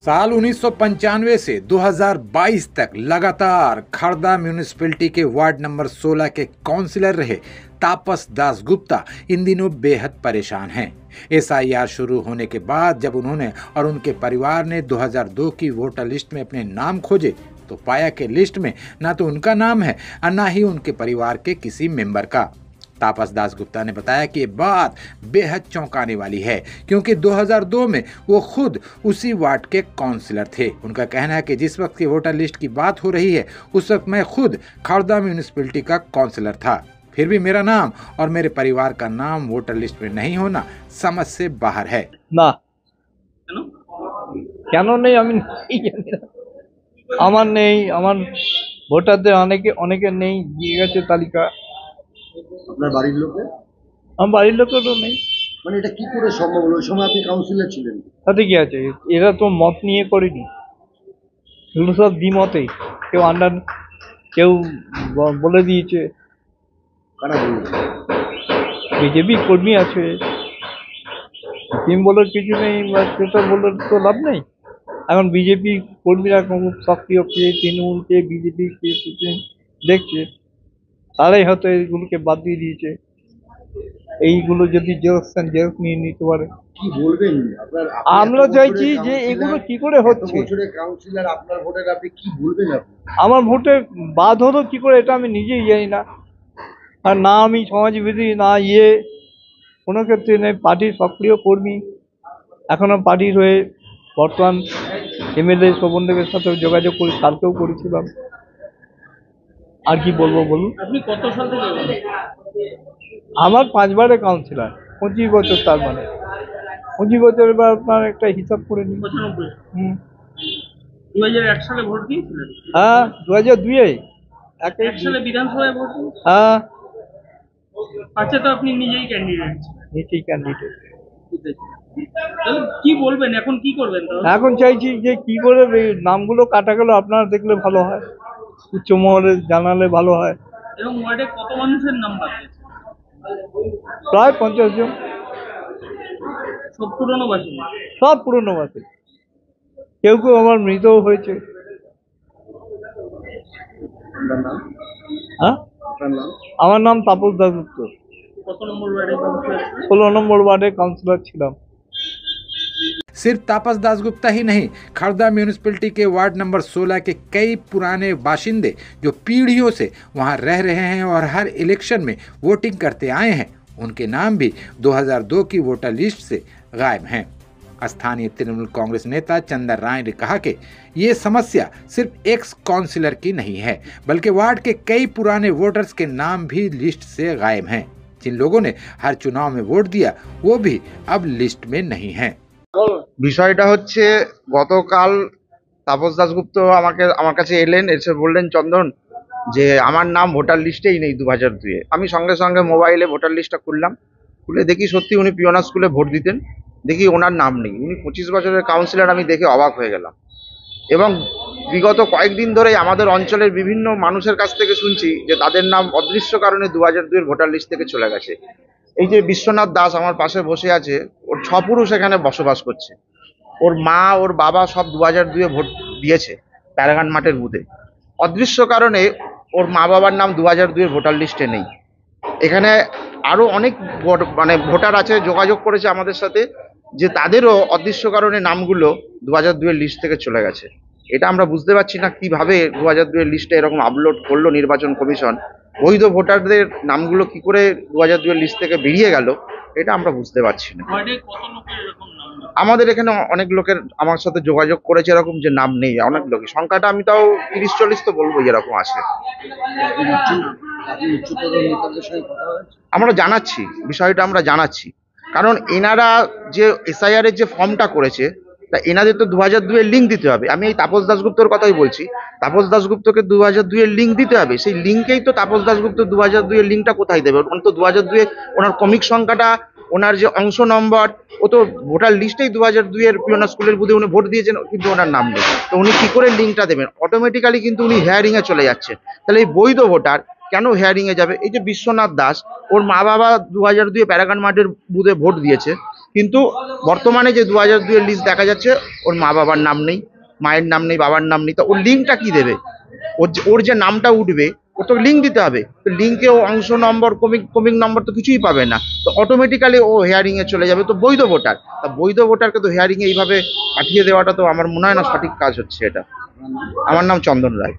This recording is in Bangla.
साल 1995 से 2022 तक लगातार खड़दा म्यूनिसिपैलिटी के वार्ड नंबर 16 के काउंसिलर रहे तापस दासगुप्ता इन दिनों बेहद परेशान हैं। एसआईआर शुरू होने के बाद जब उन्होंने और उनके परिवार ने 2002 की वोटर लिस्ट में अपने नाम खोजे तो पाया कि लिस्ट में ना तो उनका नाम है और ना ही उनके परिवार के किसी मेंबर का। तापस दासगुप्ता ने बताया कि ये बात बेहद चौंकाने वाली है क्योंकि 2002 में वो खुद उसी वार्ड के काउंसिलर थे। उनका कहना है कि जिस वक्त की वोटर लिस्ट की बात हो रही है उस वक्त मैं खुद खड़दा म्यूनिसिपैलिटी का काउंसिलर था, फिर भी मेरा नाम और मेरे परिवार का नाम वोटर लिस्ट में नहीं होना समझ से बाहर है। না কেন নেই আমি নিজেই জানি না। আমার নেই, আমার ভোটারদের অনেকের নেই, দিয়ে গেছে তালিকা। আপনার বাড়ির লোকের? আমার বাড়ির লোকেরও নেই। মানে এটা কি করে সম্ভব হলো? ওই সময় আপনি কাউন্সিলর ছিলেন। তাতে কি আছে, এরা তো মত নিয়ে করেনি, এগুলো সব দ্বিমতেই। কেউ কেউ বলে দিয়েছে, কারা বলছে? বিজেপি কর্মী আছে, টিম বলার কিছু নেই, বা সেটা বলে তো লাভ নেই। এখন বিজেপি কর্মীরা খুব সক্রিয়, কে তৃণমূল কে বিজেপি কে দেখছে, তারাই হয়তো এইগুলোকে বাদ দিয়ে দিয়েছে। এইগুলো যদি জেরক্স নিয়ে নিতে পারে। কি বলবেন? আমরা চাইছি যে এগুলো কি করে হচ্ছে। বছরের কাউন্সিলর, আপনার ভোটার, আপনি কি বলবেন? আপনি আমার ভোটে বাদ হলো কি করে এটা আমি নিজেই জানি না। আর না আমি সমাজবিধি না কোনো ক্ষেত্রে নেই। পার্টির সক্রিয় কর্মী, এখনো পার্টির হয়ে বর্তমান এমএলএ শোভন দেবের সাথে যোগাযোগ করি, কালকেও করেছিলাম। আর কি বলবো বলুন। আপনি কত সাল থেকে আমার 5 বারের কাউন্সিলর, 25 বছর, তার মানে 25 বছর। এবার আপনার একটা হিসাব করে নিন। 95? 2001 সালে ভোট দিয়েছিলেন? হ্যাঁ, 2002-এ। 1 সালে বিধানসভায় ভোট দিয়েছিলেন? হ্যাঁ, আচ্ছা, তো আপনি নিজেই ক্যান্ডিডেট। নিজেই ক্যান্ডিডেট। কি বলবেন, এখন কি করবেন? এখন চাইছি যে কি করে এই নামগুলো কাটা গেল, আপনারা দেখলে ভালো হয়, উচ্চ মহলে জানালে ভালো হয়। এবং ওয়ার্ডে কত মানুষের নাম বাদ গেছে? প্রায় 50 জন। সব পুরনো বাসিন্দা? সব পুরনো বাসে, কেউ কেউ আমার মৃতও হয়েছে। আপনার নাম? হ্যাঁ, আপনার নাম? আমার নাম তাপস দাসগুপ্ত। কত নম্বর ওয়ার্ডে কাউন্সিলর? 16 নম্বর ওয়ার্ডে কাউন্সিলর ছিলাম। सिर्फ तापस दासगुप्ता ही नहीं, खड़दा म्यूनिसिपैलिटी के वार्ड नंबर 16 के कई पुराने बाशिंदे जो पीढ़ियों से वहां रह रहे हैं और हर इलेक्शन में वोटिंग करते आए हैं, उनके नाम भी 2002 की वोटर लिस्ट से गायब हैं। स्थानीय तृणमूल कांग्रेस नेता चंदर राय ने कहा कि ये समस्या सिर्फ एक्स काउंसिलर की नहीं है बल्कि वार्ड के कई पुराने वोटर्स के नाम भी लिस्ट से गायब हैं। जिन लोगों ने हर चुनाव में वोट दिया वो भी अब लिस्ट में नहीं हैं। বিষয়টা হচ্ছে, গতকাল তাপস দাশগুপ্ত আমার কাছে এলেন, এসে বললেন, চন্দন, যে আমার নাম ভোটার লিস্টেই নেই 2002-এ। আমি সঙ্গে সঙ্গে মোবাইলে ভোটার লিস্টটা খুলে দেখি সত্যি উনি পিওনা স্কুলে ভোট দিতেন। দেখি ওনার নাম নেই। উনি 25 বছরের কাউন্সিলর। আমি দেখে অবাক হয়ে গেলাম। এবং বিগত কয়েকদিন ধরেই আমাদের অঞ্চলের বিভিন্ন মানুষের কাছ থেকে শুনছি যে তাদের নাম অদৃশ্য কারণে 2002-এর ভোটার লিস্ট থেকে চলে গেছে। এই যে বিশ্বনাথ দাস আমার পাশে বসে আছে, ওর 6 পুরুষ এখানে বসবাস করছে। ওর মা, ওর বাবা সব 2002-এ ভোট দিয়েছে প্যারাগন মাঠের বুথে। অদৃশ্য কারণে ওর মা বাবার নাম 2002-এর ভোটার লিস্টে নেই। এখানে আরো অনেক ভোটার আছে, যোগাযোগ করেছে আমাদের সাথে, যে তাদেরও অদৃশ্য কারণে নামগুলো 2002-এর লিস্ট থেকে চলে গেছে। এটা আমরা বুঝতে পারছি না কিভাবে 2002-এর লিস্টে এরকম আপলোড করলো নির্বাচন কমিশন। বৈধ ভোটারদের নামগুলো কি করে 2002-এর লিস্ট থেকে বেরিয়ে গেল, এটা আমরা বুঝতে পারছি না। ওয়ার্ডে কত লোকের এরকম নাম? আমাদের এখানে অনেক লোকের আমার সাথে যোগাযোগ করেছে এরকম যে নাম নেই। অনেক লোকই, সংখ্যাটা আমি তাও 30-40 তো বলবো এরকম আছে। আপনি উচ্চতর নেতাদের সঙ্গে কথা হয়েছে? আমরা জানাচ্ছি, বিষয়টা আমরা জানাচ্ছি। কারণ এনারা যে এসআইআর এর যে ফর্মটা করেছে, তা এনাদের তো 2002-এর লিঙ্ক দিতে হবে। আমি এই তাপস দাশগুপ্তর কথাই বলছি। তাপস দাশগুপ্তকে 2002-এর লিঙ্ক দিতে হবে। সেই লিঙ্কেই তো তাপস দাশগুপ্ত 2002-এর লিঙ্কটা কোথায় দেবে? ওনার তো 2002-এ ওনার কমিক সংখ্যাটা, ওনার যে অংশ নম্বর, ও তো ভোটার লিস্টেই 2002-এর পিওনা স্কুলের বুথে উনি ভোট দিয়েছেন, কিন্তু ওনার নাম নেই। তো উনি কি করে লিঙ্কটা দেবেন? অটোমেটিক্যালি কিন্তু উনি হেয়ারিংয়ে চলে যাচ্ছে। তাহলে এই বৈধ ভোটার কেন হেয়ারিংয়ে যাবে? এই যে বিশ্বনাথ দাস, ওর মা বাবা 2002-এ প্যারাগন মাঠের বুথে ভোট দিয়েছে, কিন্তু বর্তমানে যে 2002 এর লিস্ট দেখা যাচ্ছে, ওর মা বাবার নাম নেই, মায়ের নাম নেই, বাবার নাম নেই, তো ওর লিঙ্কটা কি দেবে? ওর যে নামটা উঠবে ওর তো লিঙ্ক দিতে হবে, তো লিঙ্কে ও অংশ নম্বর, ক্রমিক নম্বর তো কিছুই পাবে না, তো অটোমেটিক্যালি ও হেয়ারিং এ চলে যাবে। তো বৈধ ভোটার, তা বৈধ ভোটারকে তো হেয়ারিং এ এইভাবে পাঠিয়ে দেওয়াটা তো আমার মনে হয় না সঠিক কাজ হচ্ছে এটা। আমার নাম চন্দন রায়।